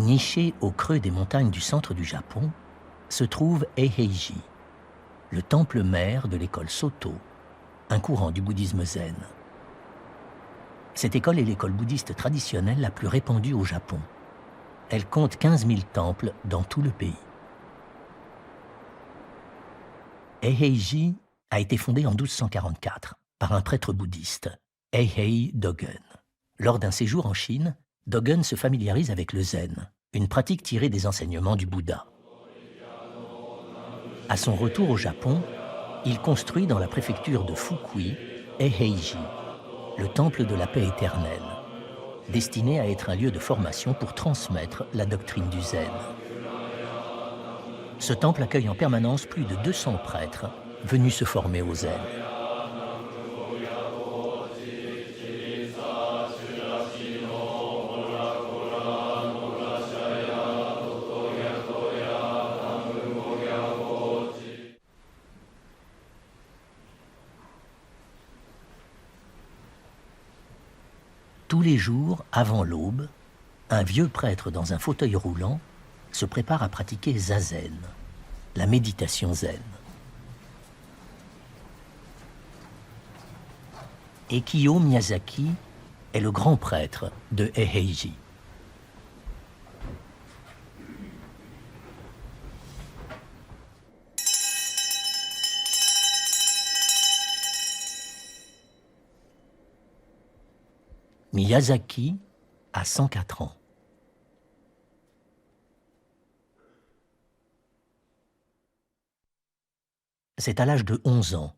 Niché au creux des montagnes du centre du Japon, se trouve Eiheiji, le temple mère de l'école Soto, un courant du bouddhisme zen. Cette école est l'école bouddhiste traditionnelle la plus répandue au Japon. Elle compte 15 000 temples dans tout le pays. Eiheiji a été fondée en 1244 par un prêtre bouddhiste, Eihei Dogen. Lors d'un séjour en Chine, Dogen se familiarise avec le zen, une pratique tirée des enseignements du Bouddha. À son retour au Japon, il construit dans la préfecture de Fukui, Eiheiji, le temple de la paix éternelle, destiné à être un lieu de formation pour transmettre la doctrine du zen. Ce temple accueille en permanence plus de 200 prêtres venus se former au zen. Tous les jours, avant l'aube, un vieux prêtre dans un fauteuil roulant se prépare à pratiquer zazen, la méditation zen. Ekio Miyazaki est le grand prêtre de Eiheiji. Miyazaki a 104 ans. C'est à l'âge de 11 ans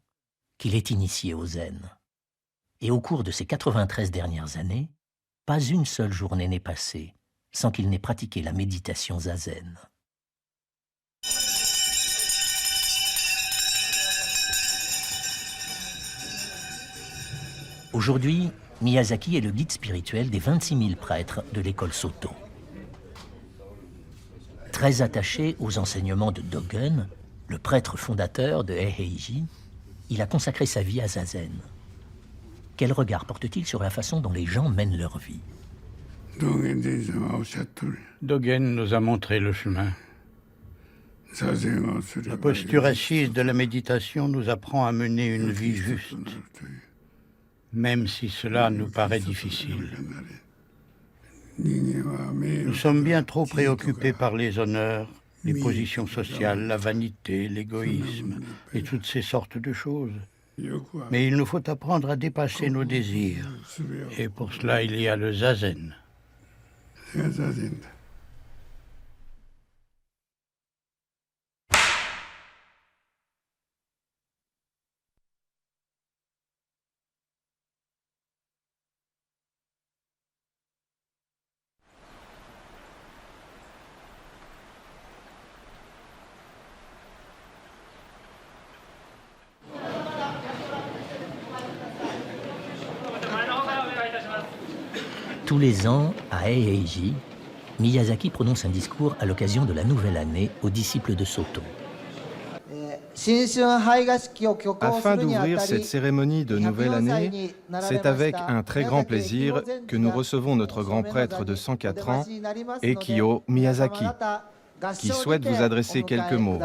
qu'il est initié au zen. Et au cours de ces 93 dernières années, pas une seule journée n'est passée sans qu'il n'ait pratiqué la méditation zazen. Aujourd'hui, Miyazaki est le guide spirituel des 26 000 prêtres de l'école Soto. Très attaché aux enseignements de Dogen, le prêtre fondateur de Eiheiji, il a consacré sa vie à zazen. Quel regard porte-t-il sur la façon dont les gens mènent leur vie? Dogen nous a montré le chemin. La posture assise de la méditation nous apprend à mener une vie juste, même si cela nous paraît difficile. Nous sommes bien trop préoccupés par les honneurs, les positions sociales, la vanité, l'égoïsme et toutes ces sortes de choses. Mais il nous faut apprendre à dépasser nos désirs. Et pour cela, il y a le zazen. Tous les ans, à Eiheiji, Miyazaki prononce un discours à l'occasion de la nouvelle année aux disciples de Soto. Afin d'ouvrir cette cérémonie de nouvelle année, c'est avec un très grand plaisir que nous recevons notre grand prêtre de 104 ans, Ekio Miyazaki, qui souhaite vous adresser quelques mots.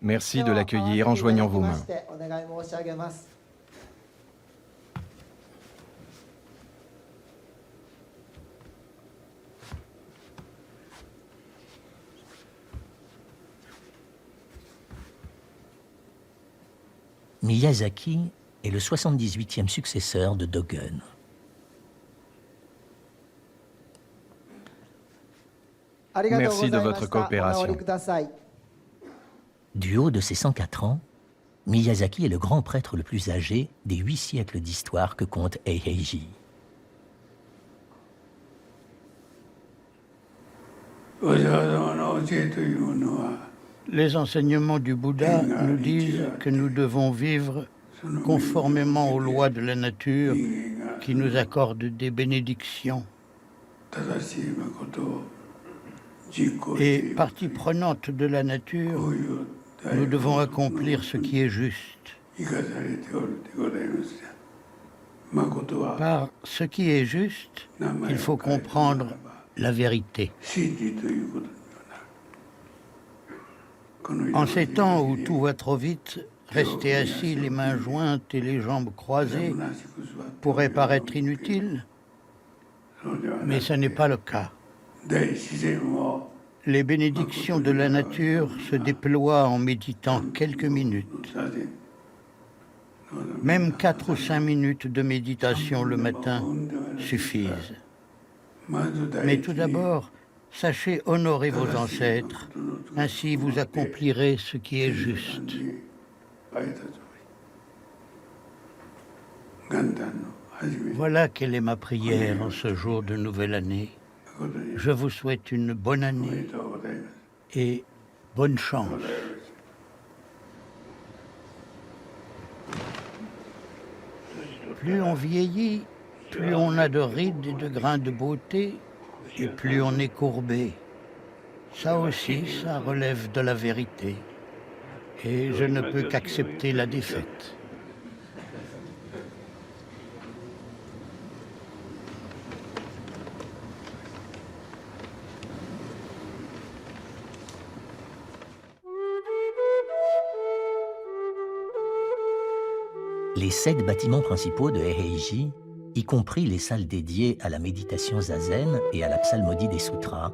Merci de l'accueillir en joignant vos mains. Miyazaki est le 78e successeur de Dogen. Merci de votre coopération. Du haut de ses 104 ans, Miyazaki est le grand prêtre le plus âgé des 8 siècles d'histoire que compte Eiheiji. Les enseignements du Bouddha nous disent que nous devons vivre conformément aux lois de la nature qui nous accordent des bénédictions. Et partie prenante de la nature, nous devons accomplir ce qui est juste. Par ce qui est juste, il faut comprendre la vérité. En ces temps où tout va trop vite, rester assis les mains jointes et les jambes croisées pourrait paraître inutile, mais ce n'est pas le cas. Les bénédictions de la nature se déploient en méditant quelques minutes. Même 4 ou 5 minutes de méditation le matin suffisent. Mais tout d'abord, sachez honorer vos ancêtres, ainsi vous accomplirez ce qui est juste. Voilà quelle est ma prière en ce jour de nouvelle année. Je vous souhaite une bonne année et bonne chance. Plus on vieillit, plus on a de rides et de grains de beauté, et plus on est courbé. Ça aussi, ça relève de la vérité. Et je ne peux qu'accepter la défaite. Les 7 bâtiments principaux de Eiheiji, y compris les salles dédiées à la méditation zazen et à la psalmodie des sutras,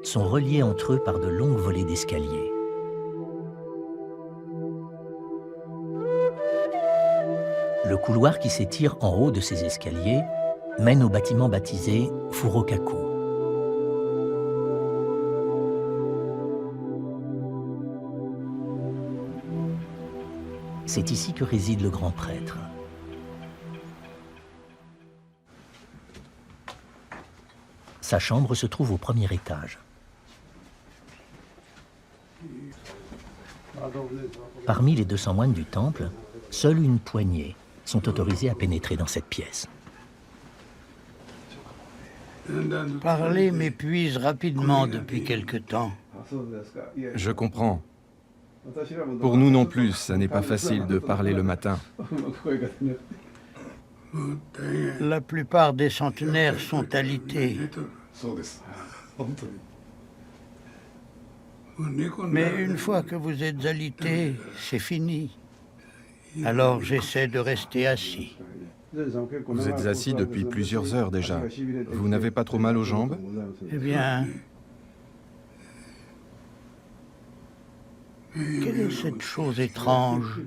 sont reliés entre eux par de longues volées d'escaliers. Le couloir qui s'étire en haut de ces escaliers mène au bâtiment baptisé Furokaku. C'est ici que réside le grand prêtre. Sa chambre se trouve au premier étage. Parmi les 200 moines du temple, seule une poignée sont autorisés à pénétrer dans cette pièce. Parler m'épuise rapidement depuis quelque temps. Je comprends. Pour nous non plus, ça n'est pas facile de parler le matin. La plupart des centenaires sont alités. Mais une fois que vous êtes alité, c'est fini. Alors j'essaie de rester assis. Vous êtes assis depuis plusieurs heures déjà. Vous n'avez pas trop mal aux jambes? Eh bien, quelle est cette chose étrange?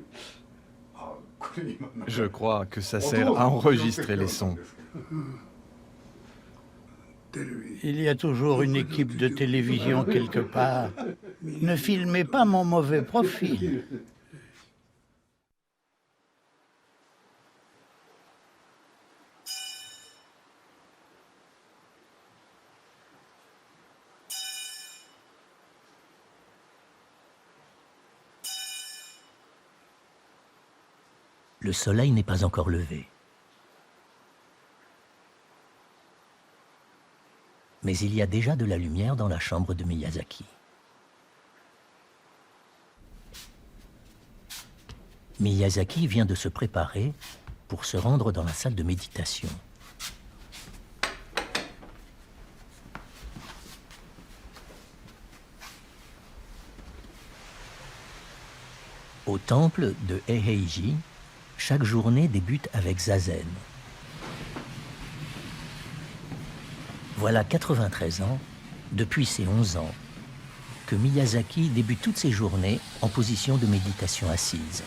Je crois que ça sert à enregistrer les sons. Il y a toujours une équipe de télévision quelque part. Ne filmez pas mon mauvais profil. Le soleil n'est pas encore levé. Mais il y a déjà de la lumière dans la chambre de Miyazaki. Miyazaki vient de se préparer pour se rendre dans la salle de méditation. Au temple de Eiheiji, chaque journée débute avec zazen. Voilà 93 ans, depuis ses 11 ans, que Miyazaki débute toutes ses journées en position de méditation assise.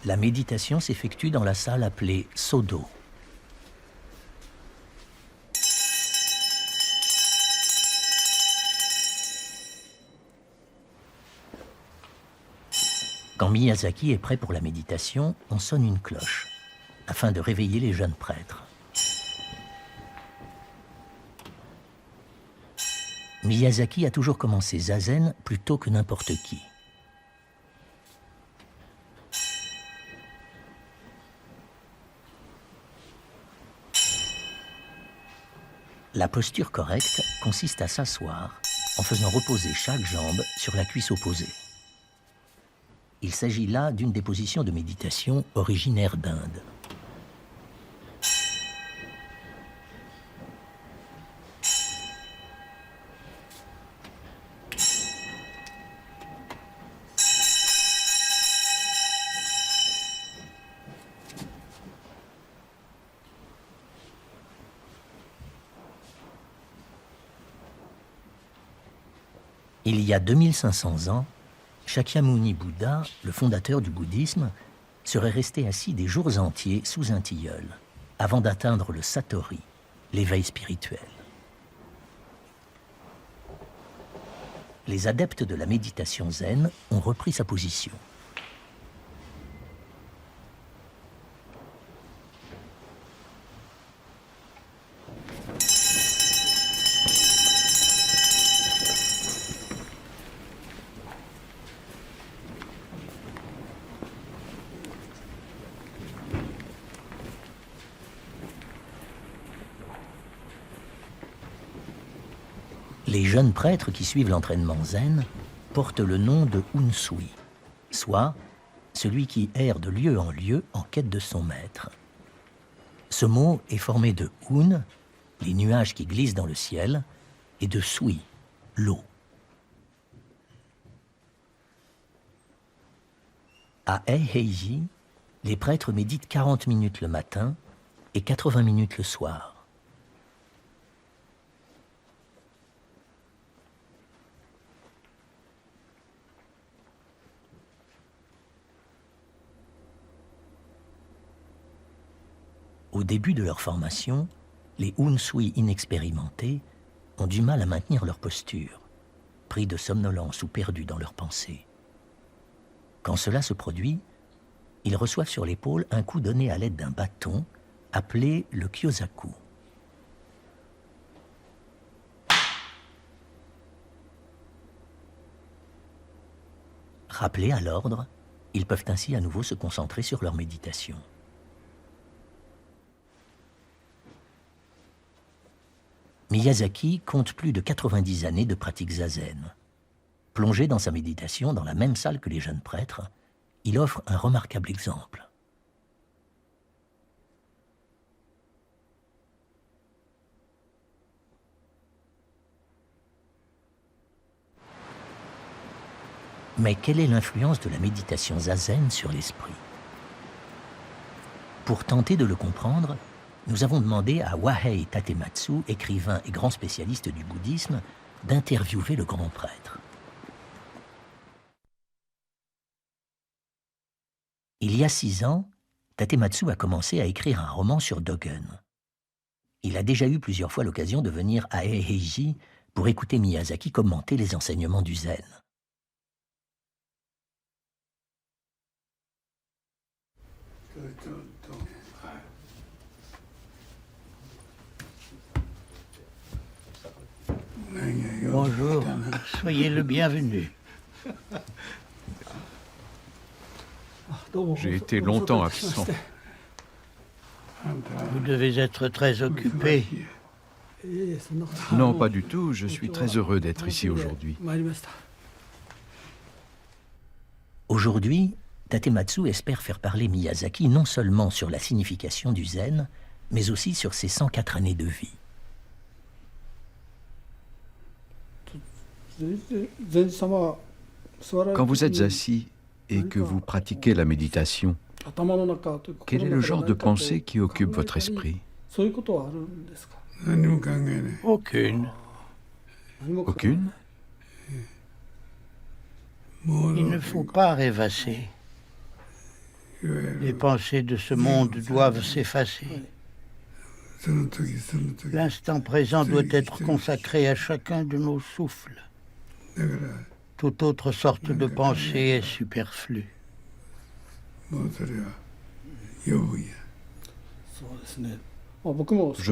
La méditation s'effectue dans la salle appelée Sodo. Quand Miyazaki est prêt pour la méditation, on sonne une cloche, afin de réveiller les jeunes prêtres. Miyazaki a toujours commencé zazen plus tôt que n'importe qui. La posture correcte consiste à s'asseoir en faisant reposer chaque jambe sur la cuisse opposée. Il s'agit là d'une des positions de méditation originaires d'Inde. Il y a 2500 ans, Shakyamuni Bouddha, le fondateur du bouddhisme, serait resté assis des jours entiers sous un tilleul, avant d'atteindre le Satori, l'éveil spirituel. Les adeptes de la méditation zen ont repris sa position. Les jeunes prêtres qui suivent l'entraînement zen portent le nom de Unsui, soit celui qui erre de lieu en lieu en quête de son maître. Ce mot est formé de Un, les nuages qui glissent dans le ciel, et de Sui, l'eau. À Eiheiji, les prêtres méditent 40 minutes le matin et 80 minutes le soir. Au début de leur formation, les Unsui inexpérimentés ont du mal à maintenir leur posture, pris de somnolence ou perdus dans leurs pensées. Quand cela se produit, ils reçoivent sur l'épaule un coup donné à l'aide d'un bâton appelé le kyosaku. Rappelés à l'ordre, ils peuvent ainsi à nouveau se concentrer sur leur méditation. Miyazaki compte plus de 90 années de pratique zazen. Plongé dans sa méditation dans la même salle que les jeunes prêtres, il offre un remarquable exemple. Mais quelle est l'influence de la méditation zazen sur l'esprit? Pour tenter de le comprendre, nous avons demandé à Wahei Tatematsu, écrivain et grand spécialiste du bouddhisme, d'interviewer le grand prêtre. Il y a 6 ans, Tatematsu a commencé à écrire un roman sur Dogen. Il a déjà eu plusieurs fois l'occasion de venir à Eiheiji pour écouter Miyazaki commenter les enseignements du zen. Bonjour, soyez le bienvenu. J'ai été longtemps absent. Vous devez être très occupé. Non, pas du tout. Je suis très heureux d'être ici aujourd'hui. Aujourd'hui, Tatematsu espère faire parler Miyazaki non seulement sur la signification du zen, mais aussi sur ses 104 années de vie. Quand vous êtes assis et que vous pratiquez la méditation, quel est le genre de pensée qui occupe votre esprit? Aucune. Aucune? Il ne faut pas rêvasser. Les pensées de ce monde doivent s'effacer. L'instant présent doit être consacré à chacun de nos souffles. Toute autre sorte de pensée est superflue. Je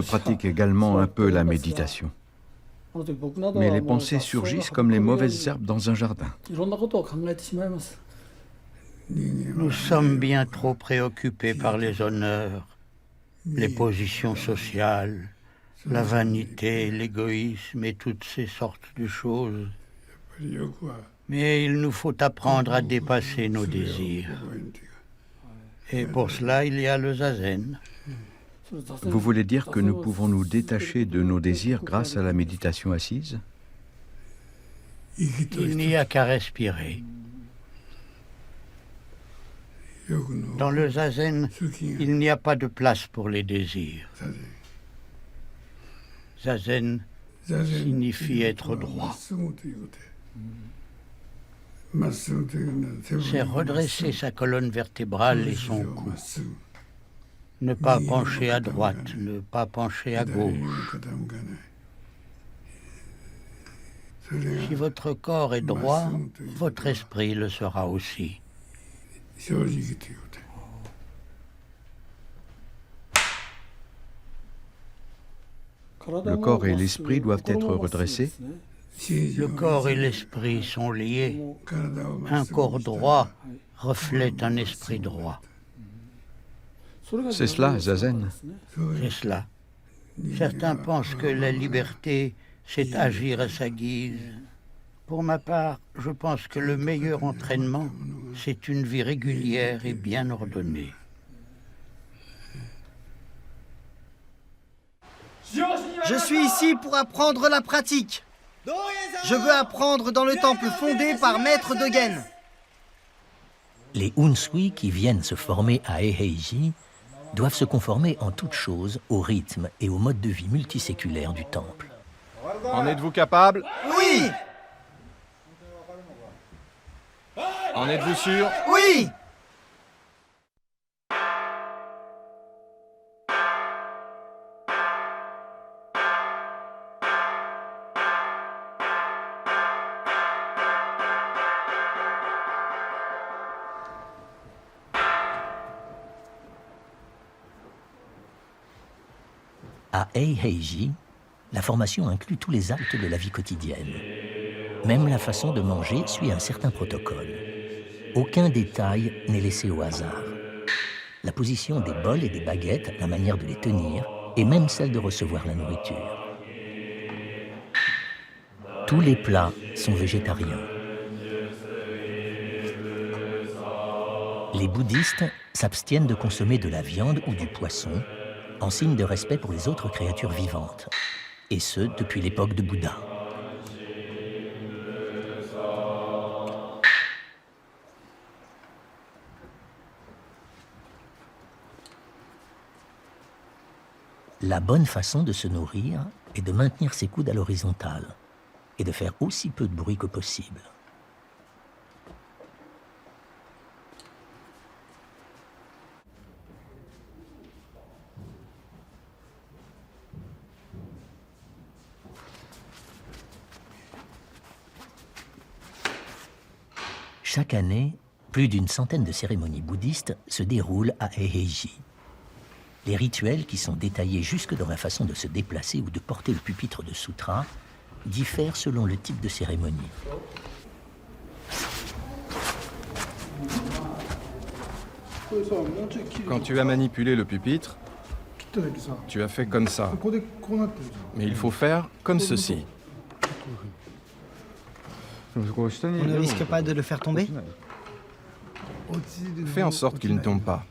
pratique également un peu la méditation. Mais les pensées surgissent comme les mauvaises herbes dans un jardin. Nous sommes bien trop préoccupés par les honneurs, les positions sociales, la vanité, l'égoïsme et toutes ces sortes de choses. Mais il nous faut apprendre à dépasser nos désirs. Et pour cela, il y a le zazen. Vous voulez dire que nous pouvons nous détacher de nos désirs grâce à la méditation assise? Il n'y a qu'à respirer. Dans le zazen, il n'y a pas de place pour les désirs. Zazen signifie être droit. C'est redresser sa colonne vertébrale et son cou. Ne pas pencher à droite, ne pas pencher à gauche. Si votre corps est droit, votre esprit le sera aussi. Le corps et l'esprit doivent être redressés. Le corps et l'esprit sont liés. Un corps droit reflète un esprit droit. C'est cela, zazen. C'est cela. Certains pensent que la liberté, c'est agir à sa guise. Pour ma part, je pense que le meilleur entraînement, c'est une vie régulière et bien ordonnée. Je suis ici pour apprendre la pratique. Je veux apprendre dans le temple fondé par Maître Dogen. Les Unsui qui viennent se former à Eiheiji doivent se conformer en toutes choses au rythme et au mode de vie multiséculaire du temple. En êtes-vous capable? Oui! En êtes-vous sûr? Oui! À Eiheiji, la formation inclut tous les actes de la vie quotidienne. Même la façon de manger suit un certain protocole. Aucun détail n'est laissé au hasard. La position des bols et des baguettes, la manière de les tenir, et même celle de recevoir la nourriture. Tous les plats sont végétariens. Les bouddhistes s'abstiennent de consommer de la viande ou du poisson, en signe de respect pour les autres créatures vivantes, et ce, depuis l'époque de Bouddha. La bonne façon de se nourrir est de maintenir ses coudes à l'horizontale et de faire aussi peu de bruit que possible. Chaque année, plus d'une centaine de cérémonies bouddhistes se déroulent à Eiheiji. Les rituels, qui sont détaillés jusque dans la façon de se déplacer ou de porter le pupitre de sutra, diffèrent selon le type de cérémonie. Quand tu as manipulé le pupitre, tu as fait comme ça. Mais il faut faire comme ceci. On ne risque pas de le faire tomber? Fais en sorte qu'il ne tombe pas.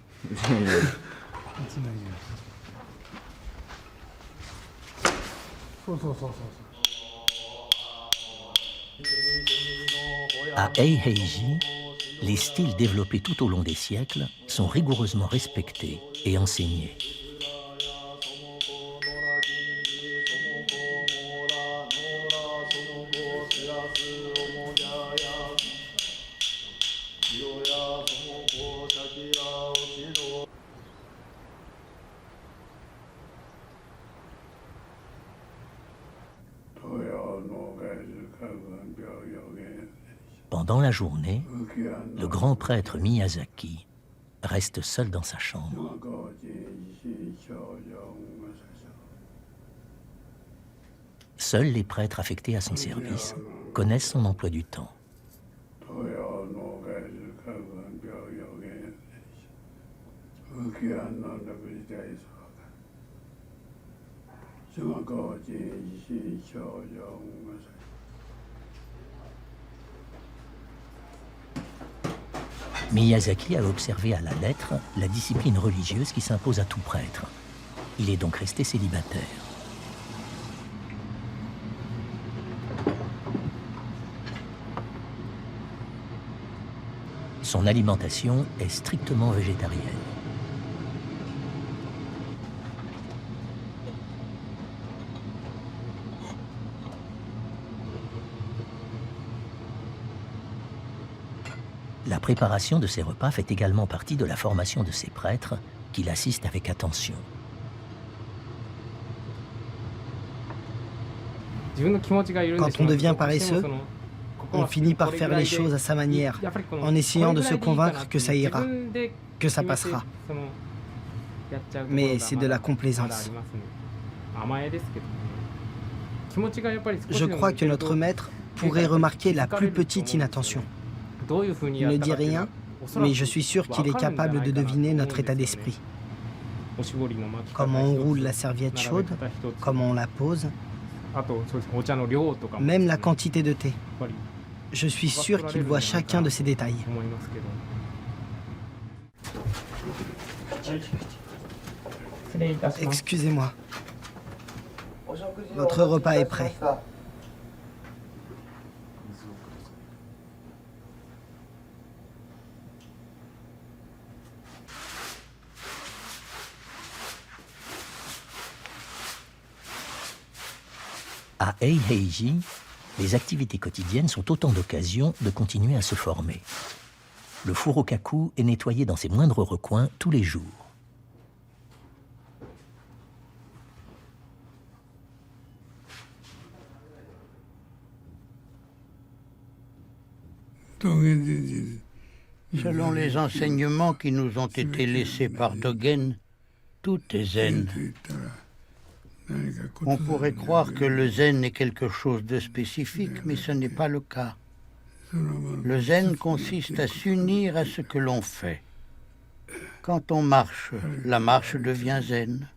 À Eiheiji, les styles développés tout au long des siècles sont rigoureusement respectés et enseignés. Pendant la journée, le grand prêtre Miyazaki reste seul dans sa chambre. Seuls les prêtres affectés à son service connaissent son emploi du temps. Miyazaki a observé à la lettre la discipline religieuse qui s'impose à tout prêtre. Il est donc resté célibataire. Son alimentation est strictement végétarienne. La préparation de ces repas fait également partie de la formation de ces prêtres qui l'assistent avec attention. Quand on devient paresseux, on finit par faire les choses à sa manière, en essayant de se convaincre que ça ira, que ça passera. Mais c'est de la complaisance. Je crois que notre maître pourrait remarquer la plus petite inattention. Il ne dit rien, mais je suis sûr qu'il est capable de deviner notre état d'esprit. Comment on roule la serviette chaude, comment on la pose, même la quantité de thé. Je suis sûr qu'il voit chacun de ces détails. Excusez-moi. Votre repas est prêt. À Eiheiji, les activités quotidiennes sont autant d'occasions de continuer à se former. Le furokaku est nettoyé dans ses moindres recoins tous les jours. Selon les enseignements qui nous ont été laissés par Dogen, tout est zen. On pourrait croire que le zen est quelque chose de spécifique, mais ce n'est pas le cas. Le zen consiste à s'unir à ce que l'on fait. Quand on marche, la marche devient zen.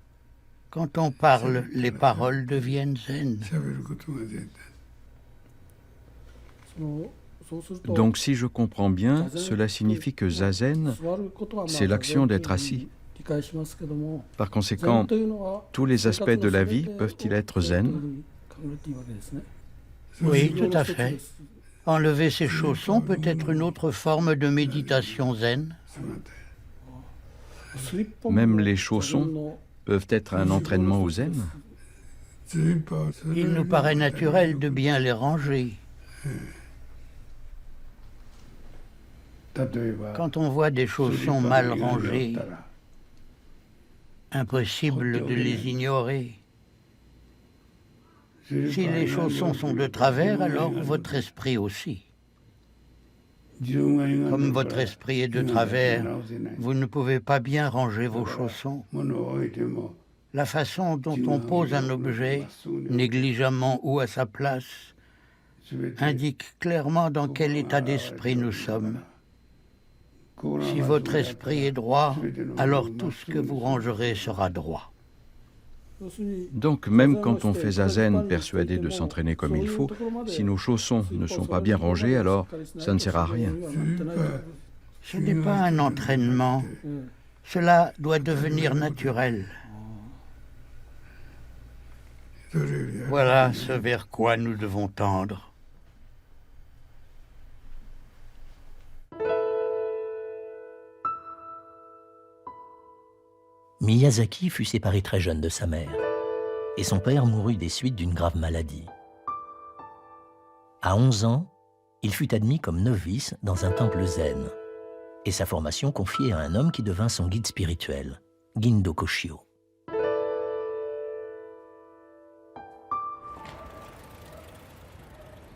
Quand on parle, les paroles deviennent zen. Donc si je comprends bien, cela signifie que zazen, c'est l'action d'être assis. Par conséquent, tous les aspects de la vie peuvent-ils être zen? Oui, tout à fait. Enlever ses chaussons peut être une autre forme de méditation zen. Même les chaussons peuvent être un entraînement au zen? Il nous paraît naturel de bien les ranger. Quand on voit des chaussons mal rangés, impossible de les ignorer. Si les chaussons sont de travers, alors votre esprit aussi. Comme votre esprit est de travers, vous ne pouvez pas bien ranger vos chaussons. La façon dont on pose un objet, négligemment ou à sa place, indique clairement dans quel état d'esprit nous sommes. Si votre esprit est droit, alors tout ce que vous rangerez sera droit. Donc même quand on fait zazen persuadé de s'entraîner comme il faut, si nos chaussons ne sont pas bien rangés, alors ça ne sert à rien. Ce n'est pas un entraînement. Cela doit devenir naturel. Voilà ce vers quoi nous devons tendre. Miyazaki fut séparé très jeune de sa mère, et son père mourut des suites d'une grave maladie. À 11 ans, il fut admis comme novice dans un temple zen, et sa formation confiée à un homme qui devint son guide spirituel, Gindo Koshio.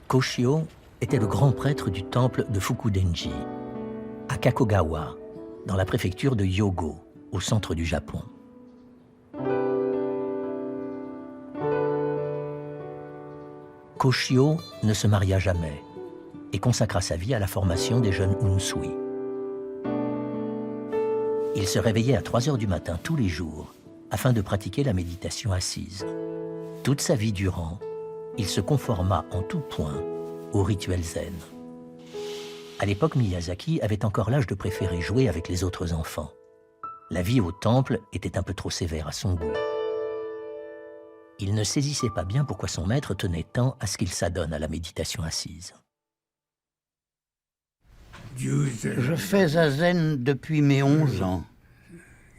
Koshio était le grand prêtre du temple de Fukudenji, à Kakogawa, dans la préfecture de Hyogo, au centre du Japon. Koshio ne se maria jamais et consacra sa vie à la formation des jeunes Unsui. Il se réveillait à 3 heures du matin tous les jours afin de pratiquer la méditation assise. Toute sa vie durant, il se conforma en tout point au rituel zen. À l'époque, Miyazaki avait encore l'âge de préférer jouer avec les autres enfants. La vie au temple était un peu trop sévère à son goût. Il ne saisissait pas bien pourquoi son maître tenait tant à ce qu'il s'adonne à la méditation assise. Je fais zazen depuis mes 11 ans.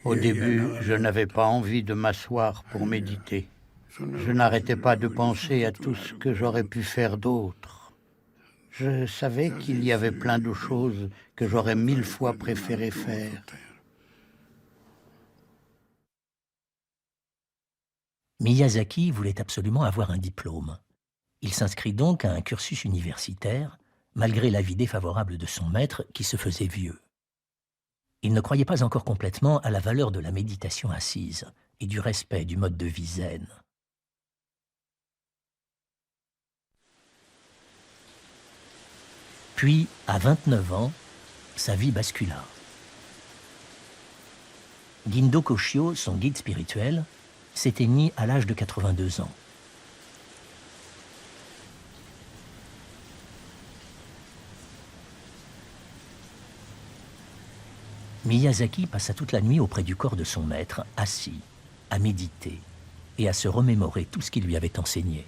Au début, je n'avais pas envie de m'asseoir pour méditer. Je n'arrêtais pas de penser à tout ce que j'aurais pu faire d'autre. Je savais qu'il y avait plein de choses que j'aurais 1000 fois préféré faire. Miyazaki voulait absolument avoir un diplôme. Il s'inscrit donc à un cursus universitaire, malgré l'avis défavorable de son maître qui se faisait vieux. Il ne croyait pas encore complètement à la valeur de la méditation assise et du respect du mode de vie zen. Puis, à 29 ans, sa vie bascula. Gindo Koshio, son guide spirituel, s'éteignit à l'âge de 82 ans. Miyazaki passa toute la nuit auprès du corps de son maître, assis, à méditer et à se remémorer tout ce qu'il lui avait enseigné.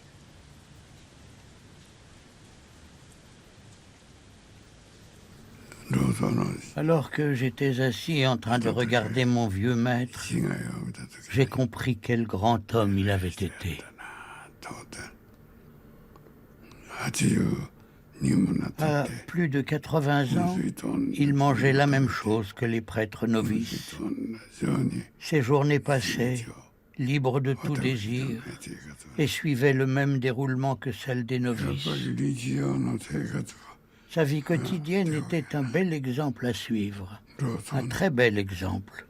Alors que j'étais assis en train de regarder mon vieux maître, j'ai compris quel grand homme il avait été. À plus de 80 ans, il mangeait la même chose que les prêtres novices. Ses journées passaient, libres de tout désir, et suivaient le même déroulement que celles des novices. Sa vie quotidienne était un bel exemple à suivre, un très bel exemple.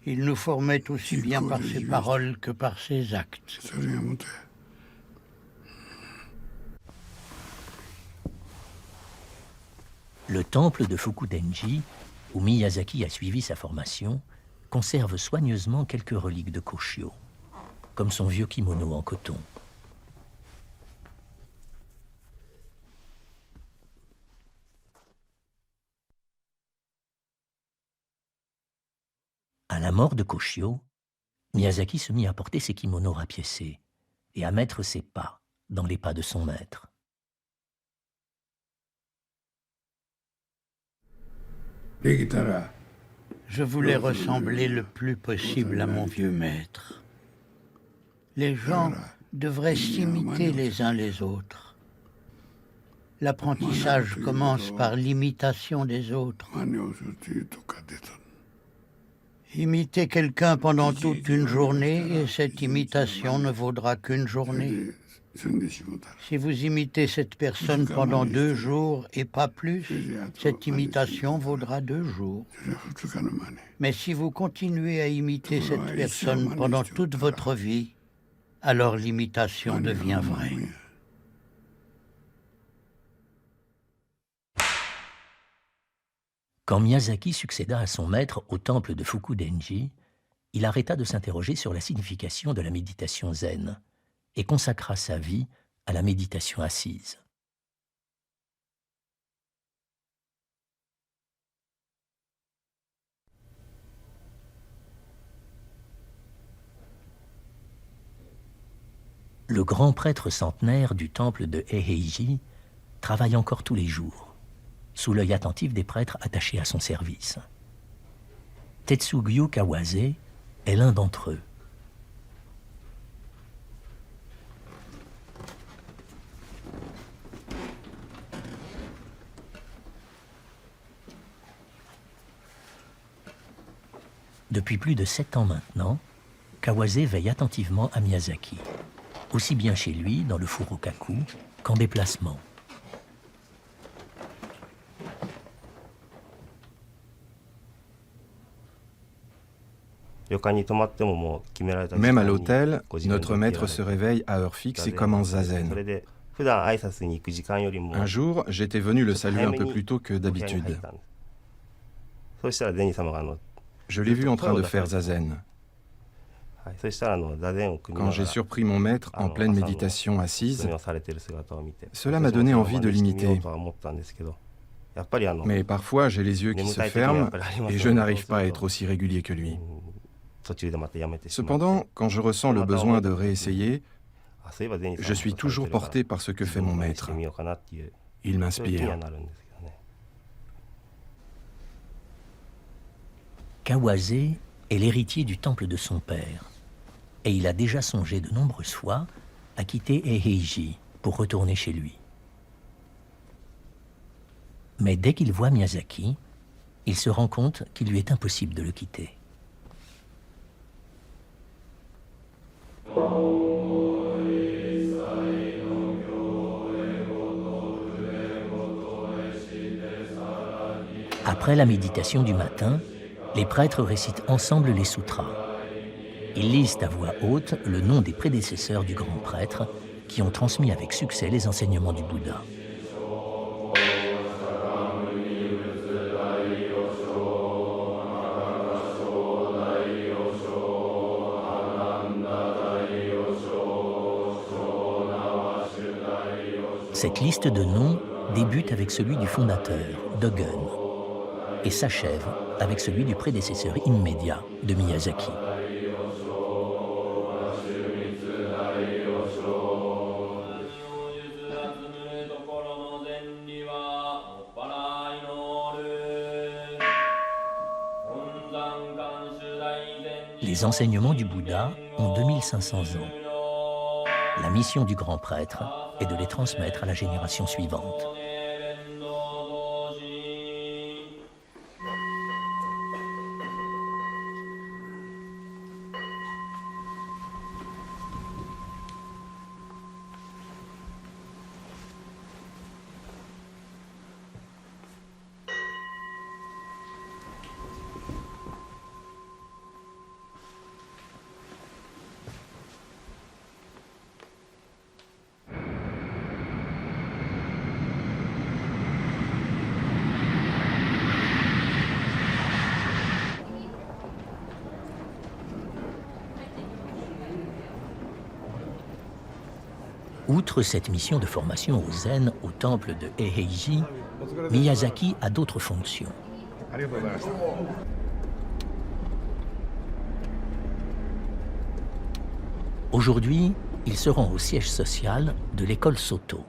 Il nous formait aussi bien par ses paroles que par ses actes. Le temple de Fukudenji, où Miyazaki a suivi sa formation, conserve soigneusement quelques reliques de Koshio, comme son vieux kimono en coton. À la mort de Koshio, Miyazaki se mit à porter ses kimonos rapiécés et à mettre ses pas dans les pas de son maître. Je voulais ressembler le plus possible à mon vieux maître. Les gens devraient s'imiter les uns les autres. L'apprentissage commence par l'imitation des autres. Imitez quelqu'un pendant toute une journée et cette imitation ne vaudra qu'une journée. Si vous imitez cette personne pendant 2 jours et pas plus, cette imitation vaudra 2 jours. Mais si vous continuez à imiter cette personne pendant toute votre vie, alors l'imitation devient vraie. Quand Miyazaki succéda à son maître au temple de Fukudenji, il arrêta de s'interroger sur la signification de la méditation zen et consacra sa vie à la méditation assise. Le grand prêtre centenaire du temple de Eiheiji travaille encore tous les jours, sous l'œil attentif des prêtres attachés à son service. Tetsugyu Kawase est l'un d'entre eux. Depuis plus de 7 ans maintenant, Kawase veille attentivement à Miyazaki, aussi bien chez lui, dans le Furokaku, qu'en déplacement. Même à l'hôtel, notre maître se réveille à heure fixe et commence zazen. Un jour, j'étais venu le saluer un peu plus tôt que d'habitude. Je l'ai vu en train de faire zazen. Quand j'ai surpris mon maître en pleine méditation assise, cela m'a donné envie de l'imiter. Mais parfois, j'ai les yeux qui se ferment et je n'arrive pas à être aussi régulier que lui. Cependant, quand je ressens le besoin de réessayer, je suis toujours porté par ce que fait mon maître. Il m'inspire. Kawase est l'héritier du temple de son père, et il a déjà songé de nombreuses fois à quitter Eiheiji pour retourner chez lui. Mais dès qu'il voit Miyazaki, il se rend compte qu'il lui est impossible de le quitter. Après la méditation du matin, les prêtres récitent ensemble les sutras. Ils lisent à voix haute le nom des prédécesseurs du grand prêtre qui ont transmis avec succès les enseignements du Bouddha. Cette liste de noms débute avec celui du fondateur, Dogen, et s'achève avec celui du prédécesseur immédiat de Miyazaki. Les enseignements du Bouddha ont 2500 ans. La mission du grand prêtre est de les transmettre à la génération suivante. Outre cette mission de formation au zen au temple de Eiheiji, Miyazaki a d'autres fonctions. Aujourd'hui, il se rend au siège social de l'école Soto.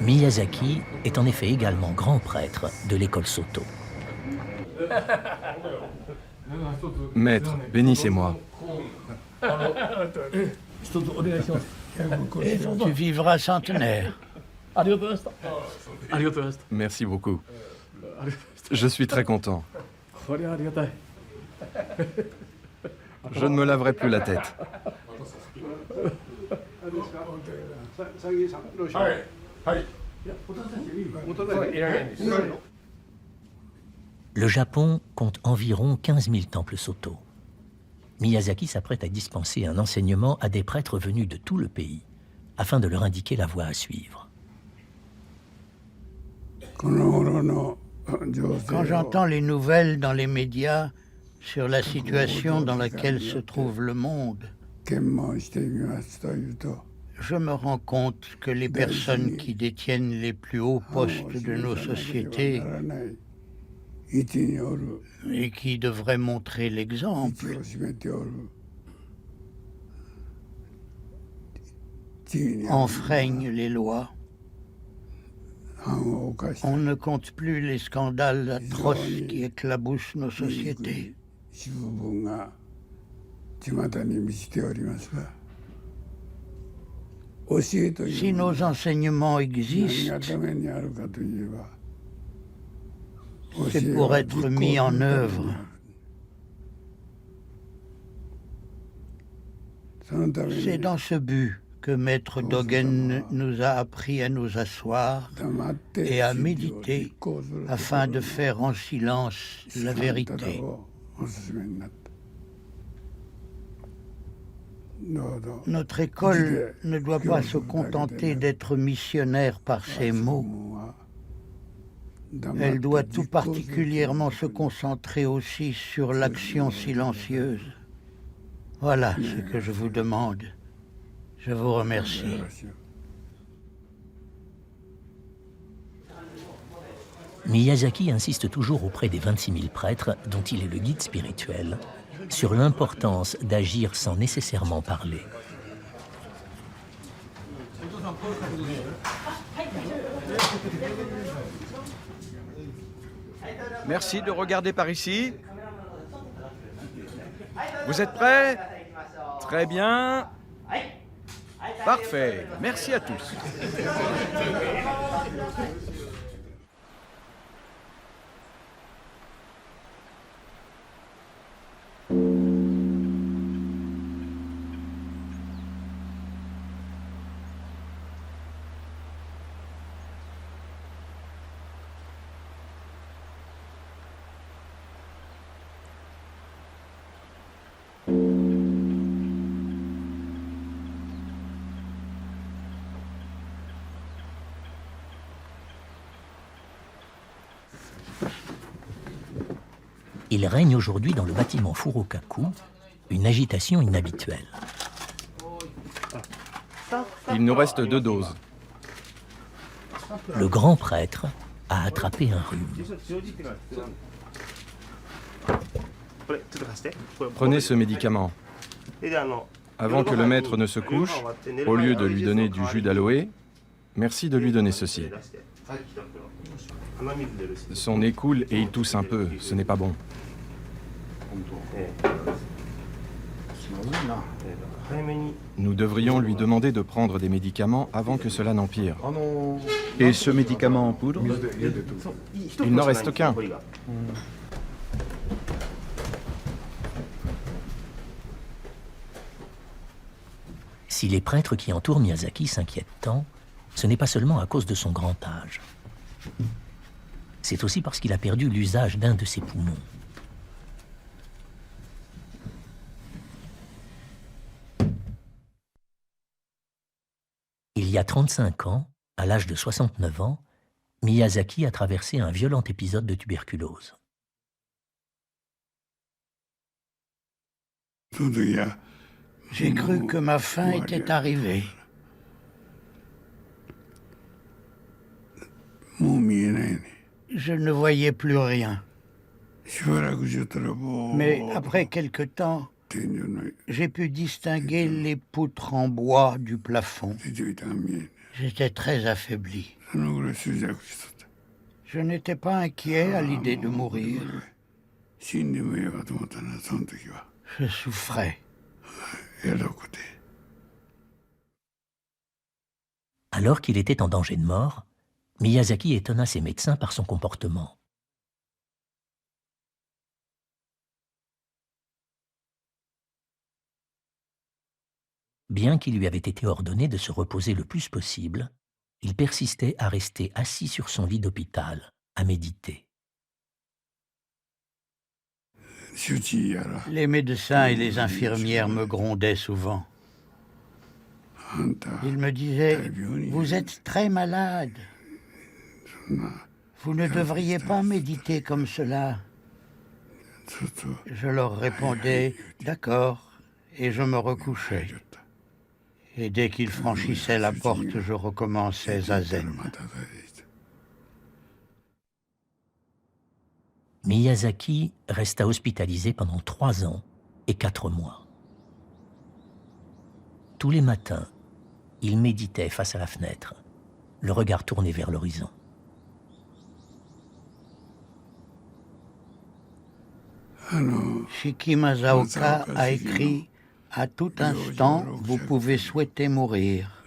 Miyazaki est en effet également grand prêtre de l'école Soto. Maître, bénissez-moi. Tu vivras centenaire. Merci beaucoup. Je suis très content. Je ne me laverai plus la tête. Le Japon compte environ 15 000 temples Soto. Miyazaki s'apprête à dispenser un enseignement à des prêtres venus de tout le pays, afin de leur indiquer la voie à suivre. Quand j'entends les nouvelles dans les médias sur la situation dans laquelle se trouve le monde, je me rends compte que les personnes qui détiennent les plus hauts postes de nos sociétés et qui devraient montrer l'exemple enfreignent les lois. On ne compte plus les scandales atroces qui éclaboussent nos sociétés. Si nos enseignements existent, c'est pour être mis en œuvre. C'est dans ce but que Maître Dogen nous a appris à nous asseoir et à méditer afin de faire en silence la vérité. Notre école ne doit pas se contenter d'être missionnaire par ses mots. Elle doit tout particulièrement se concentrer aussi sur l'action silencieuse. Voilà ce que je vous demande. Je vous remercie. Miyazaki insiste toujours auprès des 26 000 prêtres, dont il est le guide spirituel, sur l'importance d'agir sans nécessairement parler. Merci de regarder par ici. Vous êtes prêts? Très bien. Parfait. Merci à tous. Il règne aujourd'hui dans le bâtiment Furokaku une agitation inhabituelle. Il nous reste 2 doses. Le grand prêtre a attrapé un rhume. Prenez ce médicament. Avant que le maître ne se couche, au lieu de lui donner du jus d'aloe, merci de lui donner ceci. Son nez coule et il tousse un peu, ce n'est pas bon. Nous devrions lui demander de prendre des médicaments avant que cela n'empire. Et ce médicament en poudre? Il n'en reste qu'un. Si les prêtres qui entourent Miyazaki s'inquiètent tant, ce n'est pas seulement à cause de son grand âge. C'est aussi parce qu'il a perdu l'usage d'un de ses poumons. Il y a 35 ans, à l'âge de 69 ans, Miyazaki a traversé un violent épisode de tuberculose. J'ai cru que ma fin était arrivée. Je ne voyais plus rien. Mais après quelque temps, j'ai pu distinguer les poutres en bois du plafond. J'étais très affaibli. Je n'étais pas inquiet à l'idée de mourir. Je souffrais. Alors qu'il était en danger de mort, Miyazaki étonna ses médecins par son comportement. Bien qu'il lui avait été ordonné de se reposer le plus possible, il persistait à rester assis sur son lit d'hôpital, à méditer. Les médecins et les infirmières me grondaient souvent. Ils me disaient « Vous êtes très malade. Vous ne devriez pas méditer comme cela. » Je leur répondais « D'accord » et je me recouchais. Et dès qu'ils franchissaient la porte, je recommençais zazen. Miyazaki resta hospitalisé pendant 3 ans et 4 mois. Tous les matins, il méditait face à la fenêtre, le regard tourné vers l'horizon. Shiki Masaoka a écrit « À tout instant, vous pouvez souhaiter mourir ».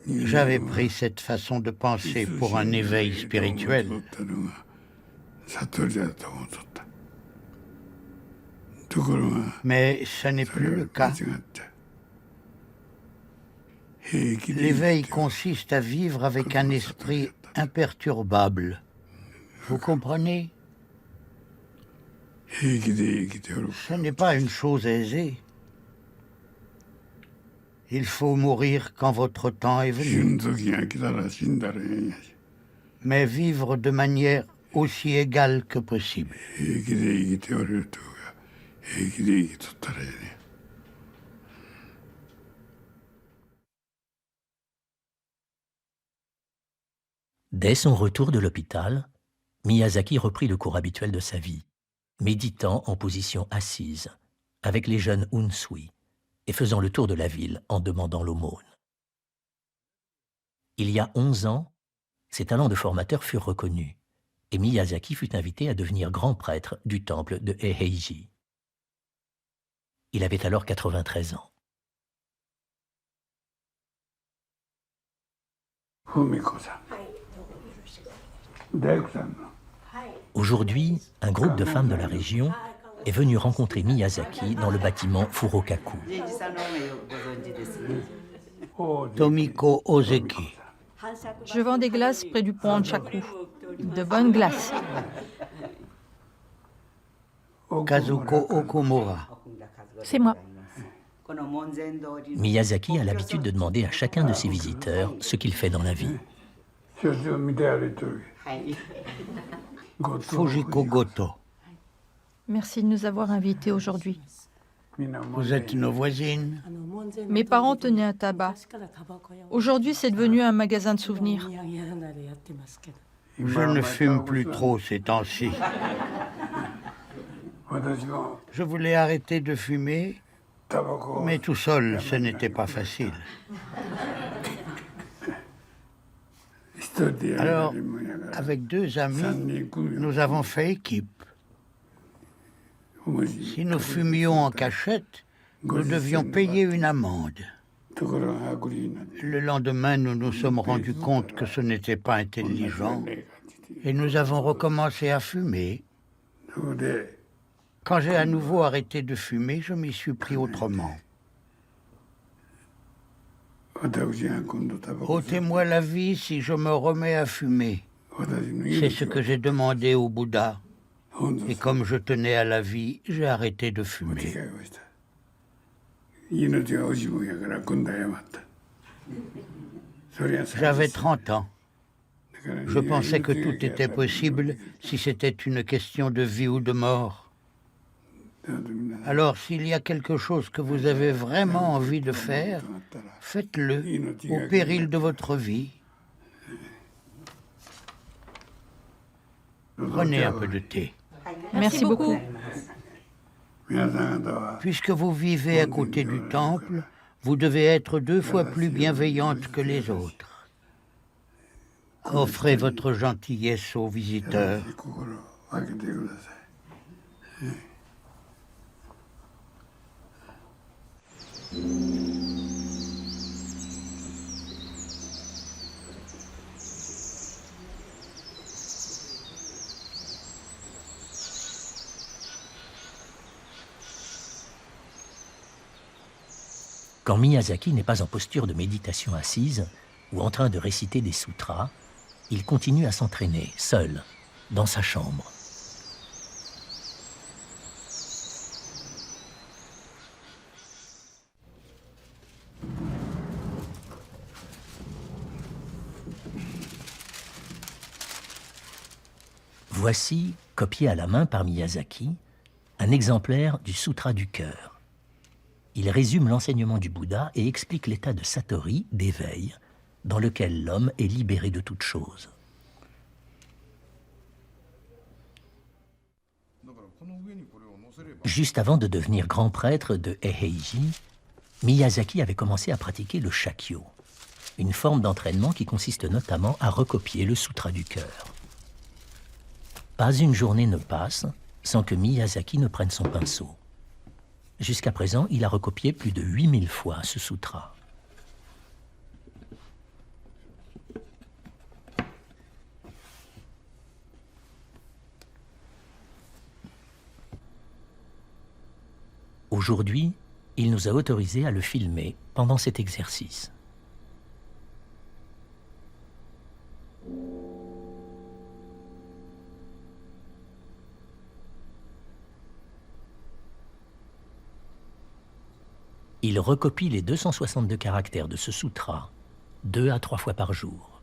J'avais pris cette façon de penser pour un éveil spirituel. Mais ce n'est plus le cas. L'éveil consiste à vivre avec un esprit imperturbable. Vous comprenez? Ce n'est pas une chose aisée. Il faut mourir quand votre temps est venu. Mais vivre de manière aussi égale que possible. Dès son retour de l'hôpital, Miyazaki reprit le cours habituel de sa vie, méditant en position assise, avec les jeunes Unsui, et faisant le tour de la ville en demandant l'aumône. Il y a 11 ans, ses talents de formateur furent reconnus, et Miyazaki fut invité à devenir grand prêtre du temple de Eiheiji. Il avait alors 93 ans. Aujourd'hui, un groupe de femmes de la région est venu rencontrer Miyazaki dans le bâtiment Furokaku. Tomiko Ozeki. Je vends des glaces près du pont Anshaku. De bonnes glaces. Kazuko Okumura. C'est moi. Miyazaki a l'habitude de demander à chacun de ses visiteurs ce qu'il fait dans la vie. Fujiko Goto. Merci de nous avoir invités aujourd'hui. Vous êtes nos voisines. Mes parents tenaient un tabac. Aujourd'hui, c'est devenu un magasin de souvenirs. Je ne fume plus trop ces temps-ci. Je voulais arrêter de fumer, mais tout seul, ce n'était pas facile. Alors, avec 2 amis, nous avons fait équipe. Si nous fumions en cachette, nous devions payer une amende. Le lendemain, nous nous sommes rendus compte que ce n'était pas intelligent et nous avons recommencé à fumer. Quand j'ai à nouveau arrêté de fumer, je m'y suis pris autrement. Ôtez-moi la vie si je me remets à fumer. C'est ce que j'ai demandé au Bouddha. Et comme je tenais à la vie, j'ai arrêté de fumer. J'avais 30 ans. Je pensais que tout était possible si c'était une question de vie ou de mort. Alors, s'il y a quelque chose que vous avez vraiment envie de faire, faites-le au péril de votre vie. Prenez un peu de thé. Merci beaucoup. Puisque vous vivez à côté du temple, vous devez être 2 fois plus bienveillante que les autres. Offrez votre gentillesse aux visiteurs. Quand Miyazaki n'est pas en posture de méditation assise ou en train de réciter des sutras, il continue à s'entraîner, seul, dans sa chambre. Voici, copié à la main par Miyazaki, un exemplaire du Sutra du cœur. Il résume l'enseignement du Bouddha et explique l'état de satori, d'éveil, dans lequel l'homme est libéré de toute chose. Juste avant de devenir grand prêtre de Eiheiji, Miyazaki avait commencé à pratiquer le Shakyo, une forme d'entraînement qui consiste notamment à recopier le Sutra du cœur. Pas une journée ne passe sans que Miyazaki ne prenne son pinceau. Jusqu'à présent, il a recopié plus de 8000 fois ce sutra. Aujourd'hui, il nous a autorisé à le filmer pendant cet exercice. Il recopie les 262 caractères de ce sutra 2 à 3 fois par jour.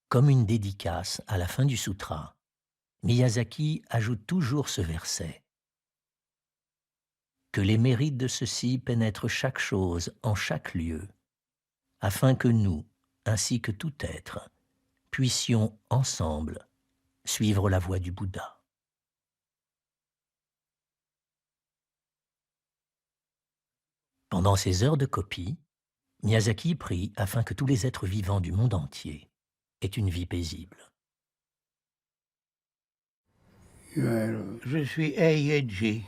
Comme une dédicace à la fin du sutra, Miyazaki ajoute toujours ce verset. Que les mérites de ceci pénètrent chaque chose en chaque lieu, afin que nous, ainsi que tout être, puissions ensemble suivre la voie du Bouddha. Pendant ces heures de copie, Miyazaki prie afin que tous les êtres vivants du monde entier aient une vie paisible. Je suis Eiheiji.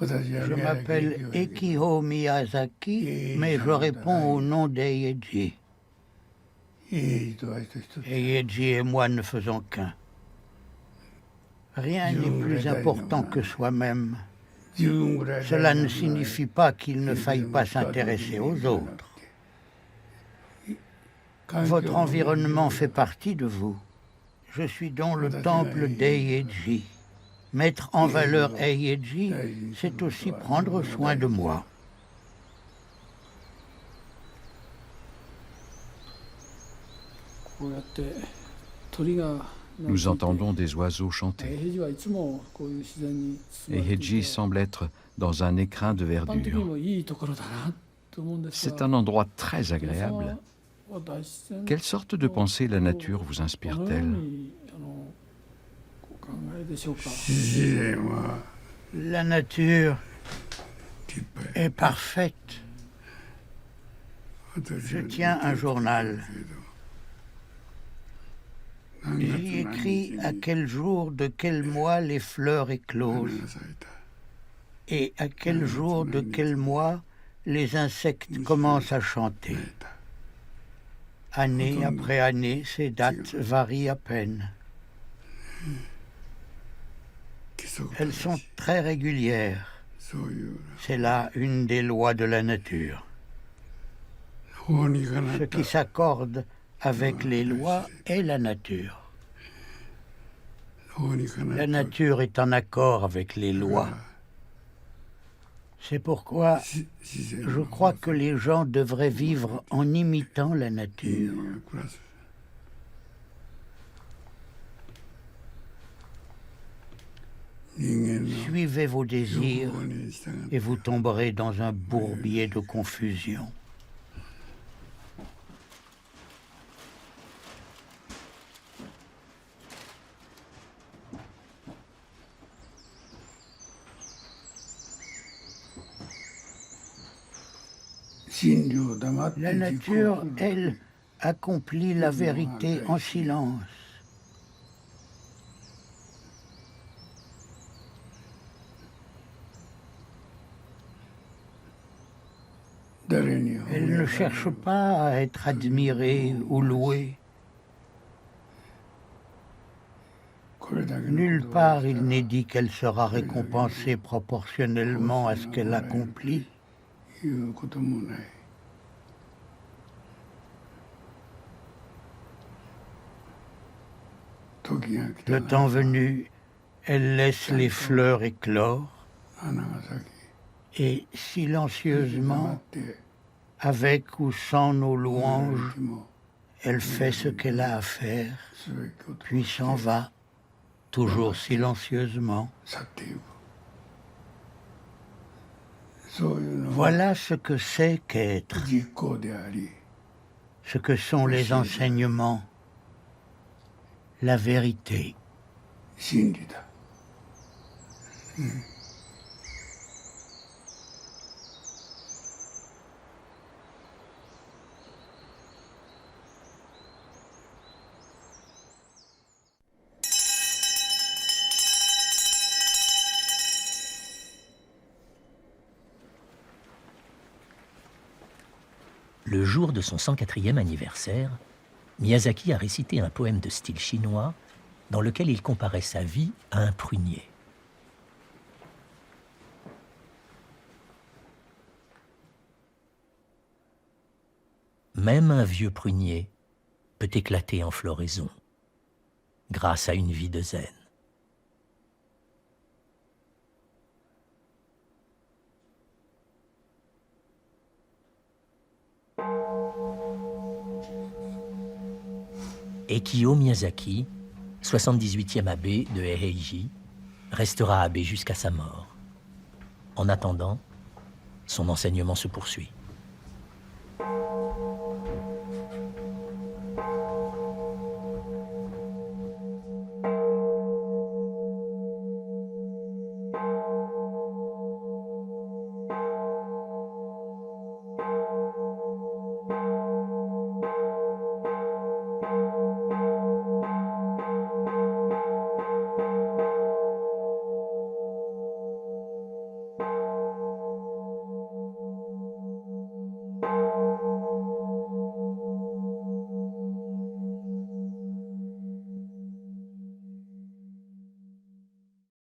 Je m'appelle Ekiho Miyazaki, mais je réponds au nom d'Eiheiji. Eiheiji et moi ne faisons qu'un. Rien n'est plus important que soi-même. Cela ne signifie pas qu'il ne faille pas s'intéresser aux autres. Votre environnement fait partie de vous. Je suis dans le temple d'Eiheiji. Mettre en valeur Eiheiji, c'est aussi prendre soin de moi. Nous entendons des oiseaux chanter. Eiheiji semble être dans un écrin de verdure. C'est un endroit très agréable. Quelle sorte de pensée la nature vous inspire-t-elle? La nature est parfaite. Je tiens un journal. J'y écris à quel jour de quel mois les fleurs éclosent et à quel jour de quel mois les insectes commencent à chanter. Année après année, ces dates varient à peine. Elles sont très régulières. C'est là une des lois de la nature. Ce qui s'accorde avec les lois est la nature. La nature est en accord avec les lois. C'est pourquoi je crois que les gens devraient vivre en imitant la nature. Suivez vos désirs et vous tomberez dans un bourbier de confusion. La nature, elle, accomplit la vérité en silence. Elle ne cherche pas à être admirée ou louée. Nulle part il n'est dit qu'elle sera récompensée proportionnellement à ce qu'elle accomplit. Le temps venu, elle laisse les fleurs éclore et silencieusement, avec ou sans nos louanges, elle fait ce qu'elle a à faire, puis s'en va, toujours silencieusement. Voilà ce que c'est qu'être, ce que sont les enseignements, la vérité. Le jour de son 104e anniversaire, Miyazaki a récité un poème de style chinois dans lequel il comparait sa vie à un prunier. Même un vieux prunier peut éclater en floraison grâce à une vie de zen. Ekio Miyazaki, 78e abbé de Eiheiji, restera abbé jusqu'à sa mort. En attendant, son enseignement se poursuit.